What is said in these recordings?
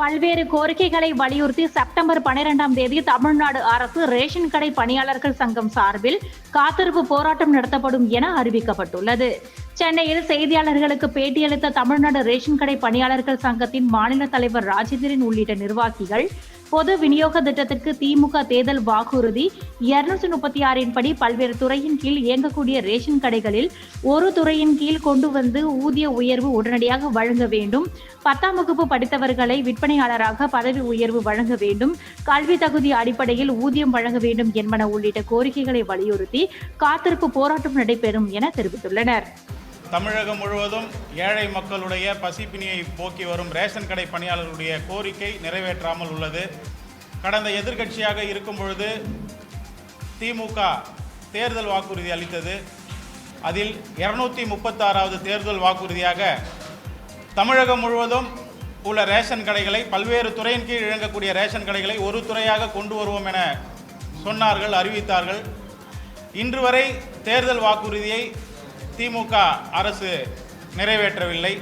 பல்வேறு கோரிக்கைகளை வலியுறுத்தி செப்டம்பர் 12ஆம் தேதி தமிழ்நாடு அரசு ரேஷன் கடை பணியாளர்கள் சங்கம் சார்பில் காத்திருப்பு போராட்டம் நடத்தப்படும் என அறிவிக்கப்பட்டுள்ளது. சென்னையில் செய்தியாளர்களுக்கு பேட்டியளித்த தமிழ்நாடு ரேஷன் கடை பணியாளர்கள் சங்கத்தின் மாநில தலைவர் ராஜேந்திரன் உள்ளிட்ட நிர்வாகிகள், பொது விநியோக திட்டத்திற்கு திமுக தேர்தல் வாக்குறுதி 236 படி பல்வேறு துறையின் கீழ் இயங்கக்கூடிய ரேஷன் கடைகளில் ஒரு துறையின் கீழ் கொண்டு வந்து ஊதிய உயர்வு உடனடியாக வழங்க வேண்டும், 10ஆம் வகுப்பு படித்தவர்களை விற்பனையாளராக பதவி உயர்வு வழங்க வேண்டும், கல்வி தகுதி அடிப்படையில் ஊதியம் வழங்க வேண்டும் என்பன உள்ளிட்ட கோரிக்கைகளை வலியுறுத்தி காத்திருப்பு போராட்டம் நடைபெறும் என தெரிவித்துள்ளனர். தமிழகம் முழுவதும் ஏழை மக்களுடைய பசிப்பினியை போக்கி வரும் ரேஷன் கடை பணியாளர்களுடைய கோரிக்கை நிறைவேற்றாமல் உள்ளது. கடந்த எதிர்க்கட்சியாக இருக்கும் பொழுது திமுக தேர்தல் வாக்குறுதி அளித்தது. அதில் 236வது தேர்தல் வாக்குறுதியாக தமிழகம் முழுவதும் உள்ள ரேஷன் கடைகளை, பல்வேறு துறையின் கீழ் இயங்கக்கூடிய ரேஷன் கடைகளை ஒரு துறையாக கொண்டு வருவோம் என சொன்னார்கள், அறிவித்தார்கள். இன்று வரை தேர்தல் வாக்குறுதியை திமுக அரசு நிறைவேற்றவில்லை.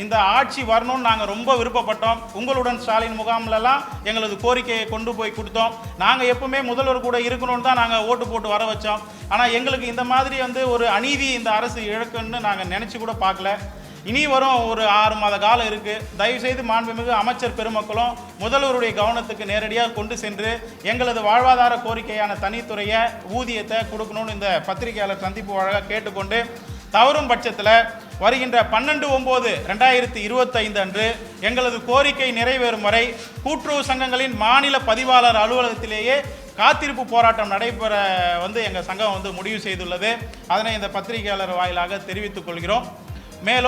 இந்த ஆட்சி வரணும்னு நாங்கள் ரொம்ப விருப்பப்பட்டோம். உங்களுடன் ஸ்டாலின் முகாம்லலாம் எங்களது கோரிக்கையை கொண்டு போய் கொடுத்தோம். நாங்கள் எப்பவுமே முதல்வர் கூட இருக்கணும்னு தான் நாங்கள் ஓட்டு போட்டு வர வச்சோம். ஆனால் எங்களுக்கு இந்த மாதிரி ஒரு அநீதி இந்த அரசு இழக்குன்னு நாங்கள் நினச்சி கூட பார்க்கல. இனி வரும் ஒரு 6 மாத காலம் இருக்குது. தயவுசெய்து மாண்புமிகு அமைச்சர் பெருமக்களும் முதல்வருடைய கவனத்துக்கு நேரடியாக கொண்டு சென்று எங்களது வாழ்வாதார கோரிக்கையான தனித்துறையை, ஊதியத்தை கொடுக்கணும்னு இந்த பத்திரிகையாளர் சந்திப்பு வழங்க கேட்டுக்கொண்டு, தவறும் பட்சத்தில் வருகின்ற 12/9/2025 அன்று எங்களது கோரிக்கை நிறைவேறும் வரை கூட்டுறவு சங்கங்களின் மாநில பதிவாளர் அலுவலகத்திலேயே காத்திருப்பு போராட்டம் நடைபெற எங்கள் சங்கம் முடிவு செய்துள்ளது. அதனை இந்த பத்திரிகையாளர் வாயிலாக தெரிவித்துக் கொள்கிறோம். மேலும்